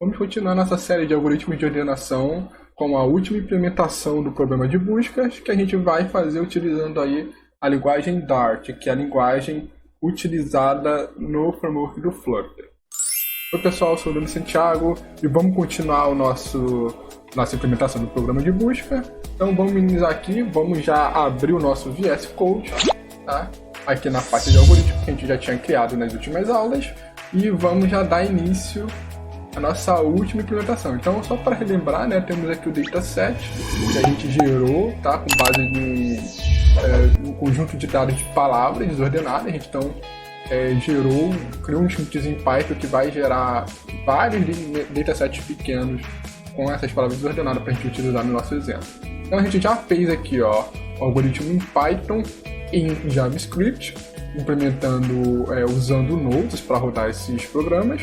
Vamos continuar nossa série de algoritmos de ordenação com a última implementação do problema de buscas, que a gente vai fazer utilizando aí a linguagem Dart, que é a linguagem utilizada no framework do Flutter. Oi pessoal, eu sou o Bruno Santiago e vamos continuar nossa implementação do programa de busca. Então vamos iniciar aqui, vamos já abrir o nosso VS Code, tá? Aqui na parte de algoritmo que a gente já tinha criado nas últimas aulas, e vamos já dar início à nossa última implementação. Então, só para relembrar, né, temos aqui o dataset que a gente gerou, tá, com base no conjunto de dados de palavras desordenadas. A gente então criou um script em Python que vai gerar vários datasets pequenos com essas palavras desordenadas para a gente utilizar no nosso exemplo. Então a gente já fez aqui o algoritmo em Python em JavaScript, implementando, usando Nodes para rodar esses programas,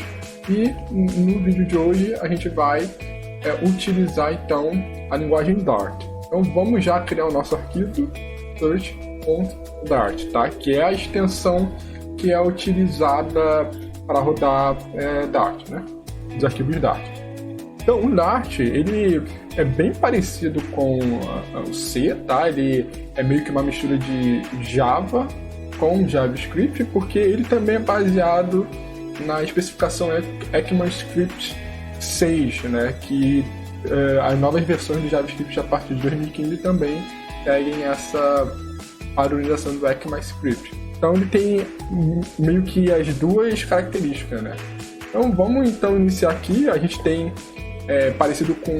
e no vídeo de hoje a gente vai utilizar então a linguagem Dart. Então vamos já criar o nosso arquivo search.dart, tá? Que é a extensão que é utilizada para rodar Dart, né? Os arquivos Dart. Então o Dart, ele é bem parecido com o C, tá? Ele é meio que uma mistura de Java com JavaScript, porque ele também é baseado na especificação ECMAScript 6, né? Que as novas versões do JavaScript a partir de 2015 também seguem essa padronização do ECMAScript. Então ele tem meio que as duas características, né? Então vamos então iniciar aqui. A gente tem parecido com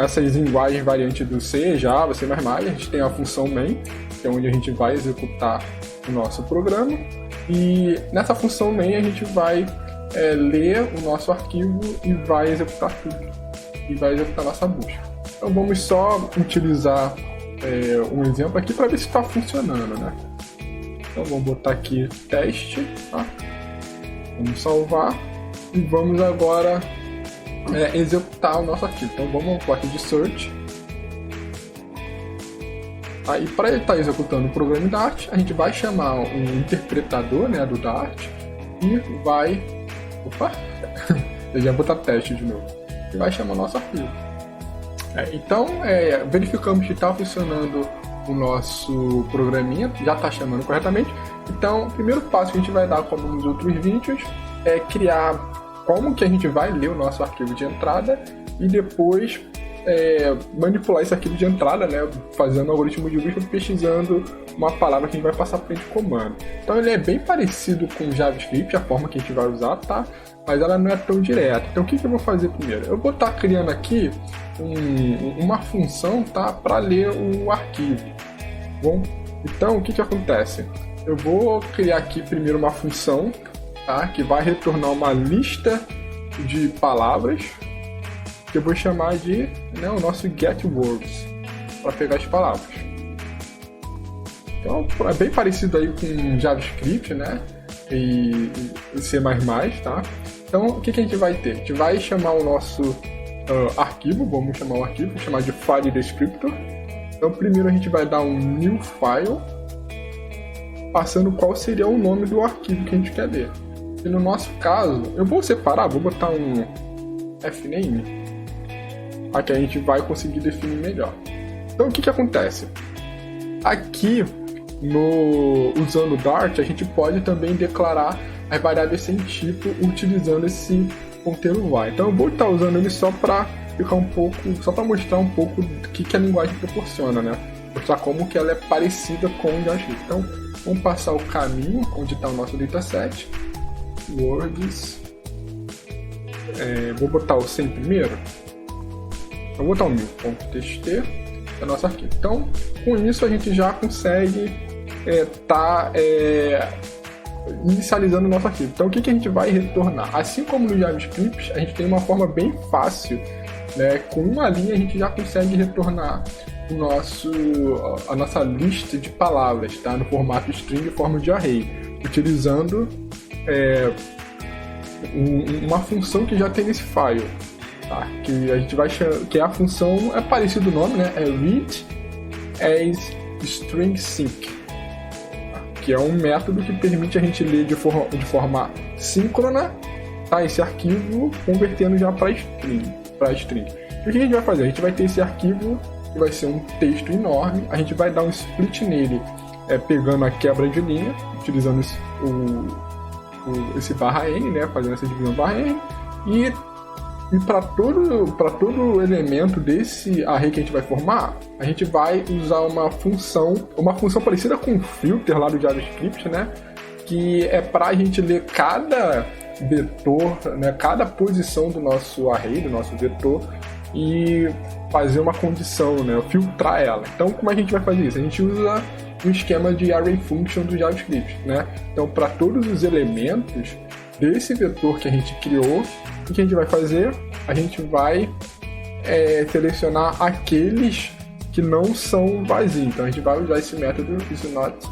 essas linguagens variantes do C, Java, C++, a gente tem a função main, que é onde a gente vai executar o nosso programa, e nessa função main a gente vai ler o nosso arquivo e vai executar tudo, e vai executar nossa busca. Então vamos só utilizar um exemplo aqui para ver se está funcionando, né? Então vamos botar aqui teste, tá? Vamos salvar e vamos agora executar o nosso arquivo. Então vamos ao bloco de search. Aí para ele estar executando o programa Dart, a gente vai chamar um interpretador, né, do Dart, e vai... Opa! Eu já vou botar teste de novo. E vai chamar o nosso arquivo. Então, verificamos que está funcionando o nosso programinha, já está chamando corretamente. Então, o primeiro passo que a gente vai dar, como nos outros vídeos, é criar como que a gente vai ler o nosso arquivo de entrada e depois manipular esse arquivo de entrada, né, fazendo um algoritmo de busca, pesquisando uma palavra que a gente vai passar para frente de comando. Então ele é bem parecido com o JavaScript, a forma que a gente vai usar, tá? Mas ela não é tão direta. Então o que eu vou fazer primeiro? Eu vou estar criando aqui uma função, tá, para ler o arquivo. Bom, então o que acontece? Eu vou criar aqui primeiro uma função, tá, que vai retornar uma lista de palavras que eu vou chamar de, né, o nosso getWords, para pegar as palavras. Então é bem parecido aí com JavaScript, né, e C++, tá? Então o que a gente vai ter? A gente vai chamar o nosso arquivo, vamos chamar o arquivo, vou chamar de file descriptor. Então primeiro a gente vai dar um new file, passando qual seria o nome do arquivo que a gente quer ler. E no nosso caso, eu vou separar, vou botar um fname, para que a gente vai conseguir definir melhor. Então o que acontece? Aqui, usando o Dart, a gente pode também declarar as variáveis sem tipo utilizando esse ponteiro var. Então eu vou estar usando ele só para mostrar um pouco do que a linguagem proporciona, né? Mostrar como que ela é parecida com o JavaScript. Então vamos passar o caminho onde está o nosso dataset. Words. Vou botar o 100 primeiro. Eu vou botar o new.txt, é o nosso arquivo. Então, com isso a gente já consegue inicializando o nosso arquivo. Então, o que a gente vai retornar? Assim como no JavaScript, a gente tem uma forma bem fácil, né? Com uma linha a gente já consegue retornar a nossa lista de palavras, tá? No formato string e forma de array, utilizando uma função que já tem nesse file, tá? Que a gente vai chamar, que é a função, é parecido o nome, né? É read as string sync, tá? Que é um método que permite a gente ler de forma síncrona tá esse arquivo convertendo já para string. O que a gente vai fazer? A gente vai ter esse arquivo que vai ser um texto enorme, a gente vai dar um split nele, pegando a quebra de linha, utilizando esse /n, né, fazendo essa divisão /n, e para todo elemento desse array que a gente vai formar, a gente vai usar uma função parecida com o filter lá do JavaScript, né, que é para a gente ler cada vetor, né, cada posição do nosso array, do nosso vetor, e fazer uma condição, né, filtrar ela. Então, como a gente vai fazer isso? A gente usa um esquema de array function do JavaScript, né? Então, para todos os elementos desse vetor que a gente criou, o que a gente vai fazer? A gente vai selecionar aqueles que não são vazios. Então, a gente vai usar esse método isNotEnt,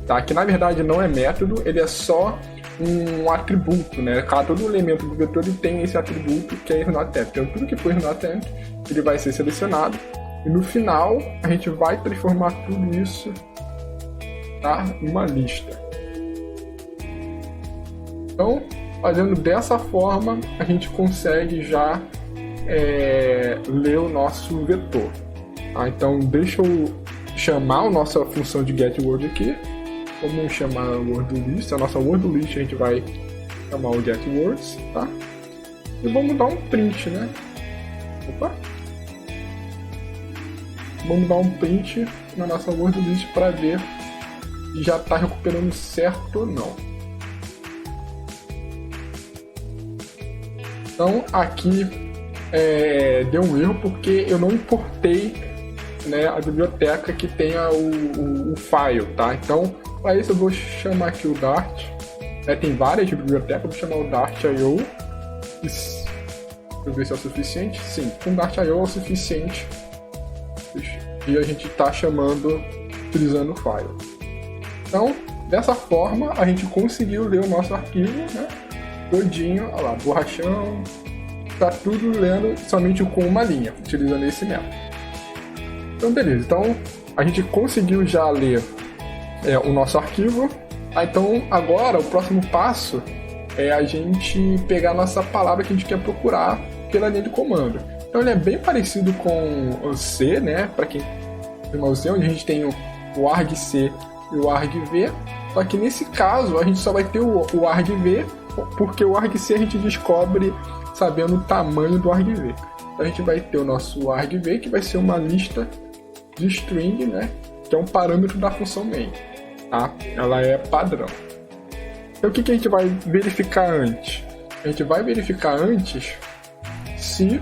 tá? Que na verdade não é método, ele é só um atributo, né? Todo elemento do vetor ele tem esse atributo que é isNotEnt. Então, tudo que for isNotEnt, ele vai ser selecionado. E no final, a gente vai transformar tudo isso, tá, em uma lista. Então, fazendo dessa forma, a gente consegue já ler o nosso vetor. Tá? Então, deixa eu chamar a nossa função de getWord aqui. Vamos chamar o wordList. A nossa wordList a gente vai chamar o getWords, tá? E vamos dar um print, né? Opa! Vamos dar um print na nossa wordList para ver se já está recuperando certo ou não. Então aqui deu um erro porque eu não importei, né, a biblioteca que tenha o file, tá? Então para isso eu vou chamar aqui o Dart, né, tem várias bibliotecas, eu vou chamar o Dart.io. Deixa eu ver se é o suficiente. Sim, com Dart.io é o suficiente. E a gente está chamando, utilizando o file. Então, dessa forma, a gente conseguiu ler o nosso arquivo, né, todinho, olha lá, borrachão, está tudo lendo somente com uma linha, utilizando esse método. Então, beleza. Então, a gente conseguiu já ler o nosso arquivo. Então, agora, o próximo passo é a gente pegar a nossa palavra que a gente quer procurar pela linha de comando. Então ele é bem parecido com o C, né? Para quem tem o C, onde a gente tem o argc e o argv. Só que nesse caso a gente só vai ter o argv, porque o argc a gente descobre sabendo o tamanho do argv. Então a gente vai ter o nosso argv, que vai ser uma lista de string, né? Que é um parâmetro da função main, tá? Ela é padrão. Então o que a gente vai verificar antes? A gente vai verificar antes se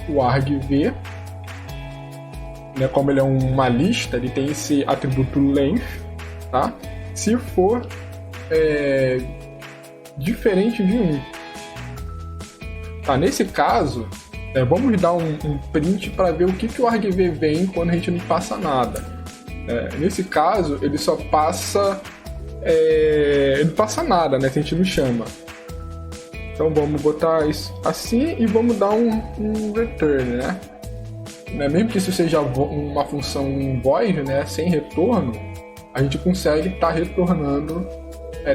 o argv, né, como ele é uma lista, ele tem esse atributo length, tá? Se for diferente de 1. Tá, nesse caso, vamos dar um print para ver o que o argv vem quando a gente não passa nada. Nesse caso, ele só passa... ele não passa nada, né, se a gente não chama. Então vamos botar isso assim e vamos dar um return, né? Mesmo que isso seja uma função void, né, sem retorno, a gente consegue estar retornando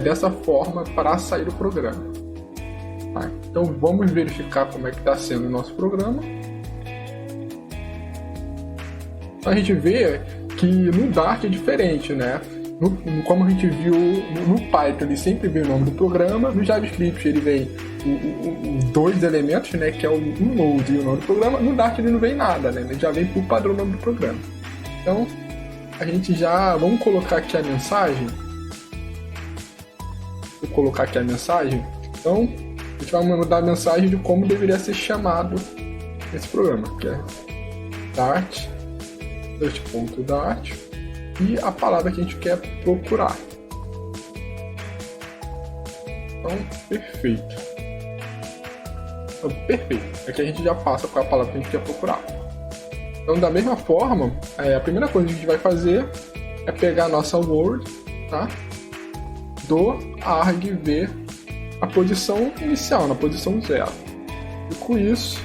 dessa forma para sair do programa. Tá? Então vamos verificar como é que está sendo o nosso programa. A gente vê que no Dart é diferente, né? Como a gente viu no Python, ele sempre vem o nome do programa. No JavaScript ele vem os dois elementos, né, que é o node e o nome do programa. No Dart ele não vem nada, né? Ele já vem por padrão o nome do programa. Então a gente já... Vamos colocar aqui a mensagem. Vou colocar aqui a mensagem. Então a gente vai mandar a mensagem de como deveria ser chamado esse programa, que é Dart, Dart, e a palavra que a gente quer procurar. Então, perfeito. Então, perfeito. Aqui a gente já passa com a palavra que a gente quer procurar. Então, da mesma forma, a primeira coisa que a gente vai fazer é pegar a nossa word, tá? Do argv a posição inicial, na posição 0. E com isso,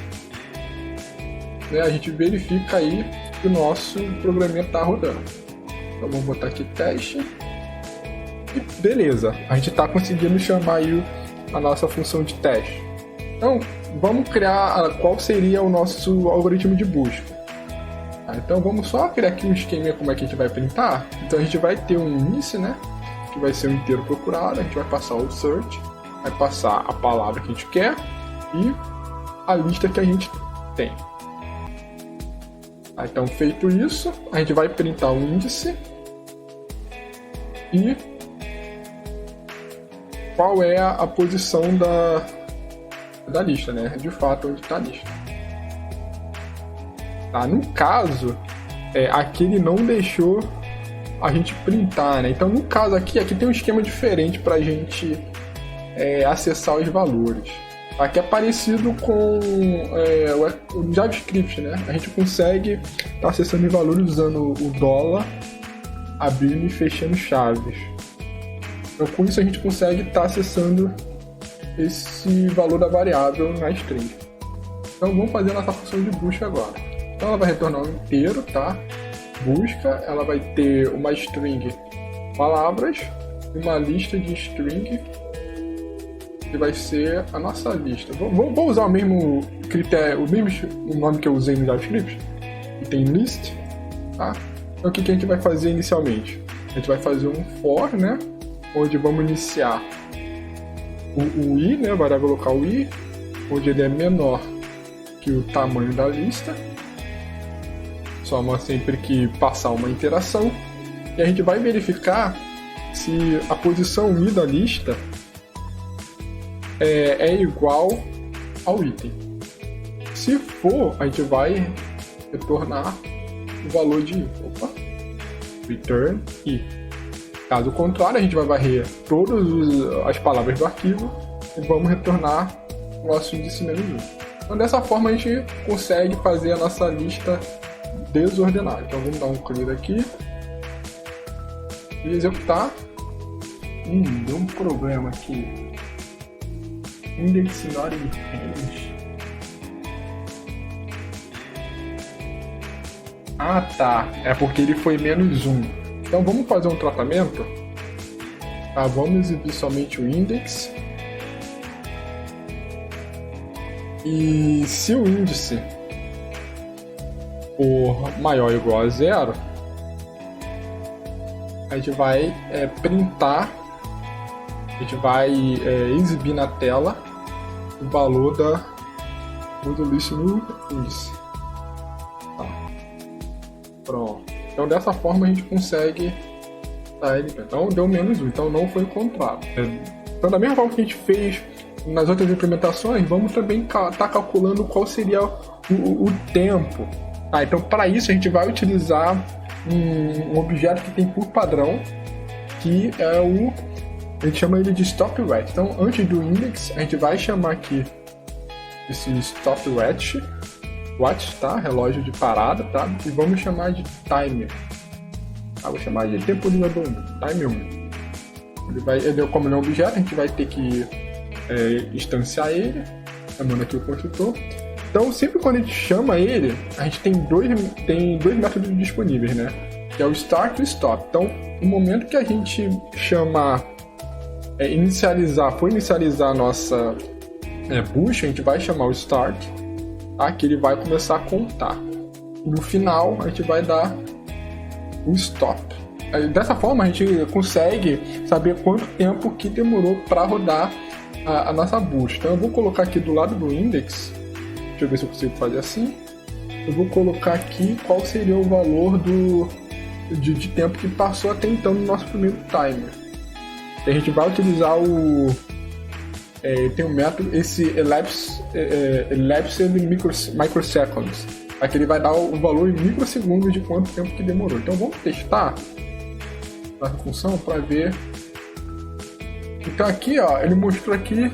né, a gente verifica aí que o nosso programinha está rodando. Então vamos botar aqui teste. E beleza, a gente está conseguindo chamar aí a nossa função de teste. Então, vamos criar qual seria o nosso algoritmo de busca. Então, vamos só criar aqui um esquema como é que a gente vai printar. Então, a gente vai ter um índice, né? Que vai ser o inteiro procurado. A gente vai passar o search, vai passar a palavra que a gente quer e a lista que a gente tem. Então, feito isso, a gente vai printar o índice e qual é a posição da lista, né? De fato, onde está a lista. Tá? No caso, aqui ele não deixou a gente printar, né? Então, no caso aqui tem um esquema diferente para a gente acessar os valores. Aqui é parecido com o JavaScript, né? A gente consegue estar acessando os valores usando o dólar, abrindo e fechando chaves. Então, com isso a gente consegue estar acessando esse valor da variável na string. Então, vamos fazer a nossa função de busca agora. Então, ela vai retornar um inteiro, tá? Busca, ela vai ter uma string palavras e uma lista de string que vai ser a nossa lista. Vou usar o mesmo critério, o mesmo nome que eu usei no JavaScript, que tem list, tá? Então, o que a gente vai fazer inicialmente? A gente vai fazer um for, né? Onde vamos iniciar o i, né? Variável local i, onde ele é menor que o tamanho da lista. Soma sempre que passar uma interação. E a gente vai verificar se a posição i da lista é igual ao item. Se for, a gente vai retornar o valor de i. Return i. Caso contrário, a gente vai varrer todas as palavras do arquivo e vamos retornar o nosso índice menos 1. Então, dessa forma, a gente consegue fazer a nossa lista desordenada. Então, vamos dar um clear aqui e executar. Deu um problema aqui. Index not in range. Ah, tá. É porque ele foi menos 1. Então vamos fazer um tratamento. Tá, vamos exibir somente o index. E se o índice for maior ou igual a 0, a gente vai printar, a gente vai exibir na tela o valor do list no índice. Tá. Pronto. Então, dessa forma, a gente consegue ele. Então, deu menos 1. Então, não foi encontrado. Então, da mesma forma que a gente fez nas outras implementações, vamos também estar calculando qual seria o tempo. Tá? Então, para isso, a gente vai utilizar um objeto que tem por padrão, que é a gente chama ele de stopwatch. Então, antes do index, a gente vai chamar aqui esse stopwatch. Watch, tá? Relógio de parada, tá? E vamos chamar de timer. Tá? Vou chamar de temporizador 1, timer 1. Como ele é um objeto, a gente vai ter que instanciar ele, chamando aqui o construtor. Então, sempre quando a gente chama ele, a gente tem dois métodos disponíveis, né? Que é o start e o stop. Então, no momento que a gente chamar, for inicializar a nossa busca, a gente vai chamar o start. Tá? Que ele vai começar a contar. E no final, a gente vai dar o stop. Dessa forma, a gente consegue saber quanto tempo que demorou para rodar a nossa busca. Então, eu vou colocar aqui do lado do index. Deixa eu ver se eu consigo fazer assim. Eu vou colocar aqui qual seria o valor de tempo que passou até então no nosso primeiro timer. E a gente vai utilizar tem um método, esse elapsed microseconds, aqui ele vai dar o valor em microsegundos de quanto tempo que demorou. Então vamos testar a função para ver. Então aqui, ó, ele mostrou aqui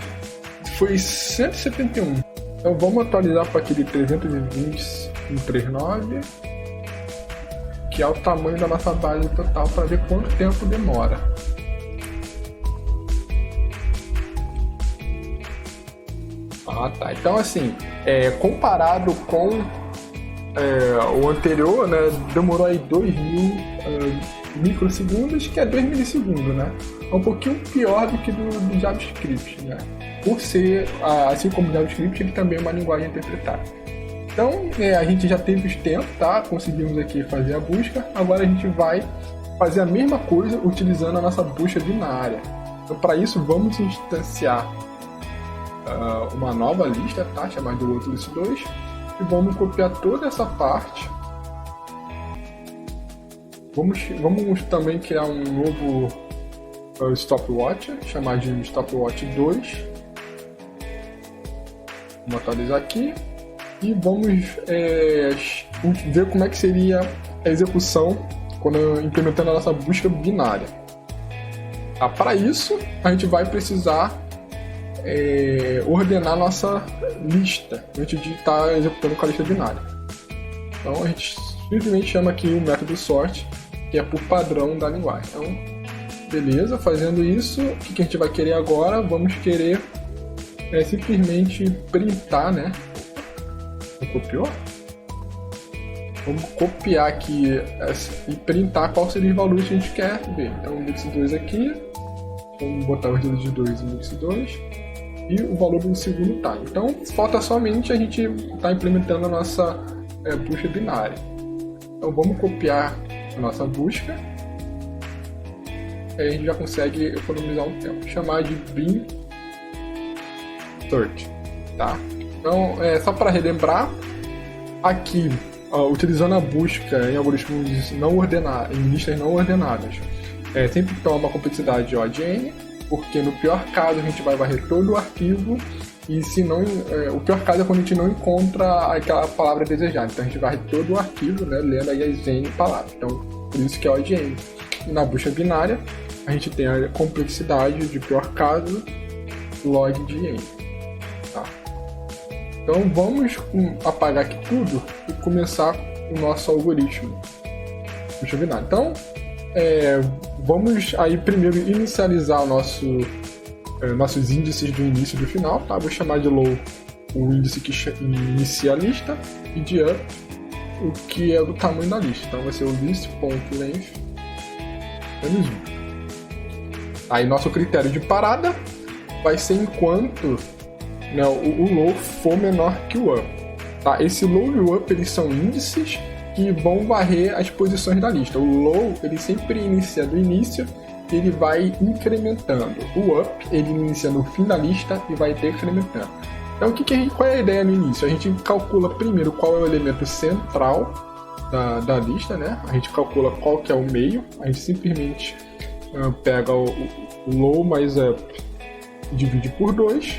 foi 171. Então vamos atualizar para aquele 320.139, que é o tamanho da nossa base total, para ver quanto tempo demora. Ah, tá. Então, assim, comparado com o anterior, né, demorou aí 2.000 microsegundos, que é 2 milissegundos, né? É um pouquinho pior do que do JavaScript, né? Por ser, assim como o JavaScript, ele também é uma linguagem interpretável. Então, a gente já teve os tempos, tá? Conseguimos aqui fazer a busca. Agora a gente vai fazer a mesma coisa utilizando a nossa busca binária. Então, para isso, vamos instanciar uma nova lista, tá? Chamada de list2, e vamos copiar toda essa parte. Vamos também criar um novo stopwatch, chamar de stopwatch 2. Vamos atualizar aqui e vamos ver como é que seria a execução quando implementando a nossa busca binária. Para isso, a gente vai precisar ordenar nossa lista antes de estar executando com a lista binária. Então a gente simplesmente chama aqui o método sort, que é por padrão da linguagem. Então, beleza, fazendo isso, o que a gente vai querer agora? Vamos querer simplesmente printar, né? Copiou? Vamos copiar aqui e printar qual seria os valores que a gente quer ver. Então, index2 aqui, vamos botar o valor de 2 em index2 e o valor do segundo tá. Então, falta somente a gente estar implementando a nossa busca binária. Então, vamos copiar a nossa busca. Aí a gente já consegue economizar um tempo. Chamar de bin search, tá? Então, só para relembrar, aqui, utilizando a busca em algoritmos não ordenados, em listas não ordenadas, sempre toma uma complexidade O de n, porque no pior caso a gente vai varrer todo o arquivo, e se não, o pior caso é quando a gente não encontra aquela palavra desejada. Então a gente varre todo o arquivo, né, lendo aí as n palavras. Então, por isso que é O de n. E na busca binária, a gente tem a complexidade de pior caso, log de n. Tá? Então vamos apagar aqui tudo e começar o nosso algoritmo. Busca binária. Então, vamos aí primeiro inicializar nossos índices do início e do final, tá? Vou chamar de low o índice que inicia a lista e de up o que é do tamanho da lista. Então vai ser o list.length menos 1. Aí nosso critério de parada vai ser enquanto, né, o low for menor que o up. Tá? Esse low e o up eles são índices que vão varrer as posições da lista. O low ele sempre inicia do início e ele vai incrementando. O up ele inicia no fim da lista e vai decrementando. Então qual é a ideia no início? A gente calcula primeiro qual é o elemento central da lista, né? A gente calcula qual que é o meio. A gente simplesmente pega o low mais up e divide por 2.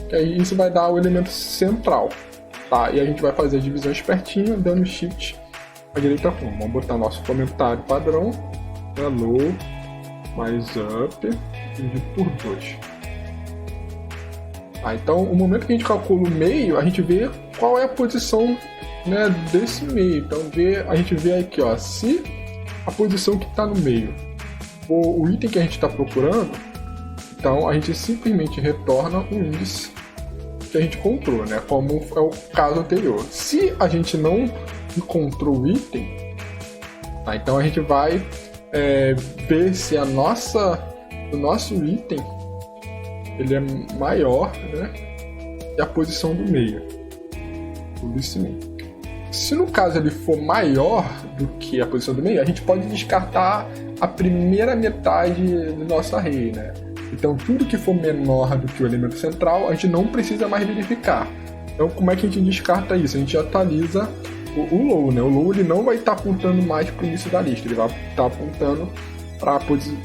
E aí isso vai dar o elemento central. Tá? E a gente vai fazer a divisão espertinho, dando shift à direita. Vamos botar nosso comentário padrão, low mais up dividido por 2. Então, o momento que a gente calcula o meio, a gente vê qual é a posição, né, desse meio. Então, a gente vê aqui, ó, se a posição que está no meio for o item que a gente está procurando, então a gente simplesmente retorna o índice que a gente encontrou, né, como é o caso anterior. Se a gente não encontrou o item, tá, então a gente vai ver se o nosso item ele é maior, né, que a posição do meio, o list meio. Se no caso ele for maior do que a posição do meio, a gente pode descartar a primeira metade do nosso array, né? Então tudo que for menor do que o elemento central, a gente não precisa mais verificar. Então como é que a gente descarta isso? A gente atualiza o low, né? O low ele não vai estar apontando mais para o início da lista, ele vai estar apontando para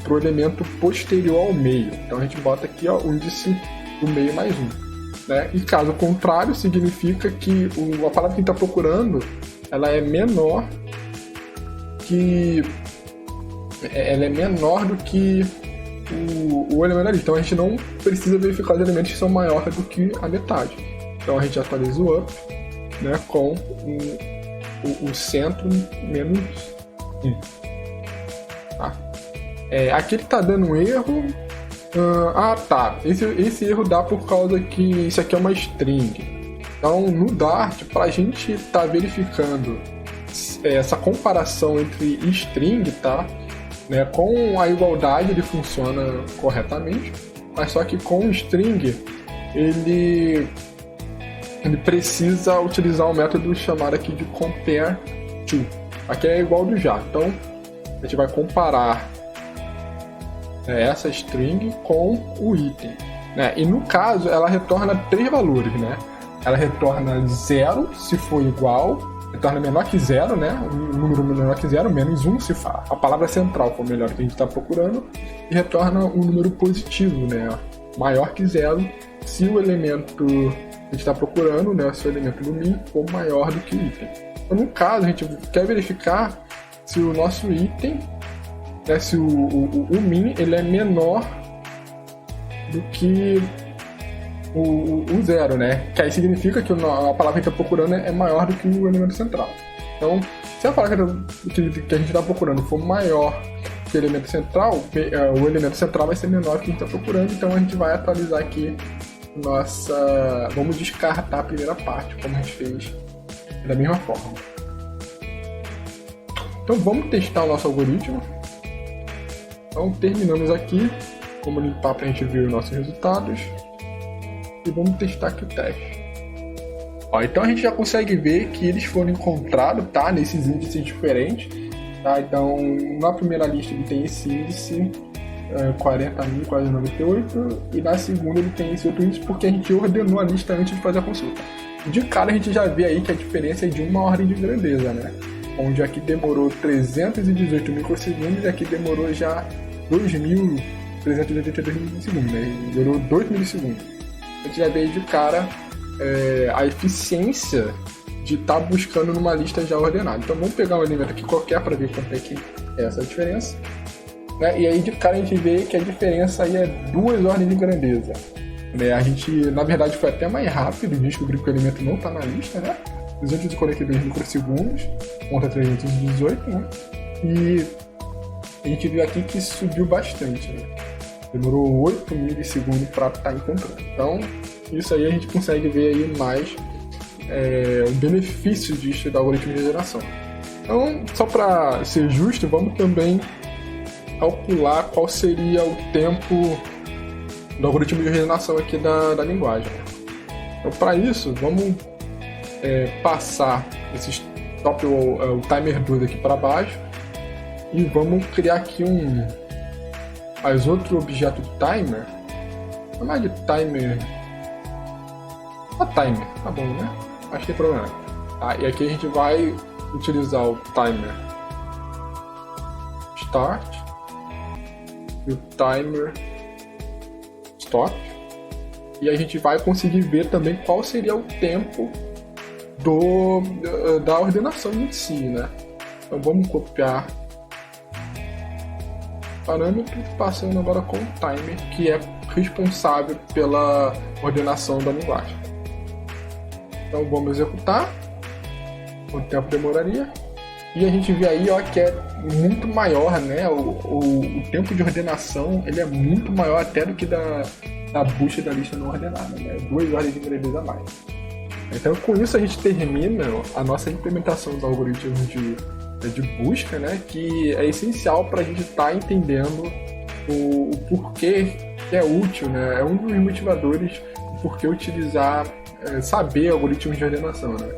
o elemento posterior ao meio. Então a gente bota aqui, ó, o índice do meio mais 1. Né? E caso contrário, significa que a palavra que a gente está procurando ela é menor do que o elemento da lista. Então a gente não precisa verificar os elementos que são maiores do que a metade. Então a gente atualiza o up, né, com o centro menos 1. Tá? Aqui ele está dando um erro. Tá. Esse erro dá por causa que isso aqui é uma string. Então no Dart, para a gente estar verificando essa comparação entre string, tá, né? Com a igualdade ele funciona corretamente, mas só que com o string ele precisa utilizar um método chamado aqui de compare to. Aqui é igual do já. Então a gente vai comparar essa string com o item, né? E no caso ela retorna 3 valores, né? Ela retorna 0 se for igual, retorna menor que 0, né? Um número menor que 0, menos 1 se a palavra central for melhor que a gente está procurando, e retorna um número positivo, né? Maior que 0 se o elemento que a gente está procurando, né? Se o elemento do min for maior do que o item. Então, no caso, a gente quer verificar se o nosso item, né? Se o min ele é menor do que o 0, né? Que aí significa que a palavra que a gente está procurando é maior do que o elemento central. Então, se a palavra que a gente está procurando for maior que o elemento central, o elemento central vai ser menor que a gente está procurando, então a gente vai atualizar aqui vamos descartar a primeira parte, como a gente fez da mesma forma. Então vamos testar o nosso algoritmo. Então terminamos aqui, vamos limpar para a gente ver os nossos resultados e vamos testar aqui o teste. Então a gente já consegue ver que eles foram encontrados, tá, nesses índices diferentes, tá? Então na primeira lista ele tem esse índice 40.000, quase 98, e na segunda ele tem esse outro índice porque a gente ordenou a lista antes de fazer a consulta. De cara a gente já vê aí que a diferença é de uma ordem de grandeza, né? Onde aqui demorou 318 microsegundos e aqui demorou já 2.382 milissegundos, né? Demorou 2 milissegundos. A gente já vê aí de cara a eficiência de estar buscando numa lista já ordenada. Então vamos pegar um elemento aqui qualquer para ver quanto é que é essa diferença. Né? E aí de cara a gente vê que a diferença aí é 2 ordens de grandeza. Né? A gente, na verdade, foi até mais rápido de descobrir que o elemento não está na lista, né? 242 microsegundos contra 318, né? E a gente viu aqui que subiu bastante, né? Demorou 8 milissegundos para estar encontrando. Então, isso aí a gente consegue ver aí mais o benefício de estudar algoritmo de geração. Então, só para ser justo, vamos também calcular qual seria o tempo do algoritmo de ordenação aqui da linguagem. Então, para isso, vamos passar esse o timer 2 aqui para baixo e vamos criar aqui mais outro objeto de timer, chamar de timer, tá bom, né? Acho que tem problema. E aqui a gente vai utilizar o timer start e o timer stop, e a gente vai conseguir ver também qual seria o tempo da ordenação em si, né? Então vamos copiar parâmetro, passando agora com o timer, que é responsável pela ordenação da linguagem. Então vamos executar, quanto tempo demoraria, e a gente vê aí que é muito maior, né? O tempo de ordenação ele é muito maior até do que da busca da lista não ordenada, né? 2 ordens de grandeza a mais. Então com isso a gente termina a nossa implementação dos algoritmos de busca, né? Que é essencial para a gente estar entendendo o porquê que é útil, né? É um dos motivadores do porquê utilizar, saber algoritmos de ordenação, né?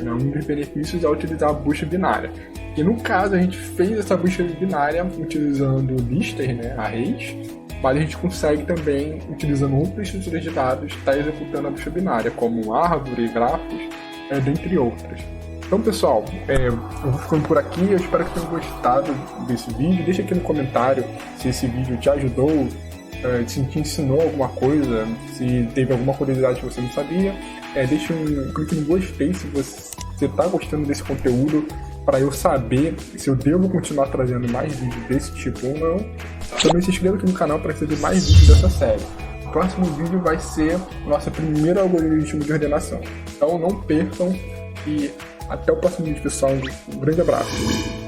Um dos benefícios é utilizar a busca binária. E no caso a gente fez essa busca binária utilizando listas, né? Arrays, mas a gente consegue também, utilizando outras estruturas de dados, estar executando a busca binária, como árvore, grafos, dentre outras. Então, pessoal, eu vou ficando por aqui. Eu espero que tenham gostado desse vídeo. Deixa aqui no comentário se esse vídeo te ajudou, se te ensinou alguma coisa, se teve alguma curiosidade que você não sabia. Deixa um clique no gostei se você está gostando desse conteúdo, para eu saber se eu devo continuar trazendo mais vídeos desse tipo ou não. Também se inscreva aqui no canal para receber mais vídeos dessa série. O próximo vídeo vai ser o nosso primeiro algoritmo de ordenação. Então não percam e até o próximo vídeo, pessoal. Um grande abraço.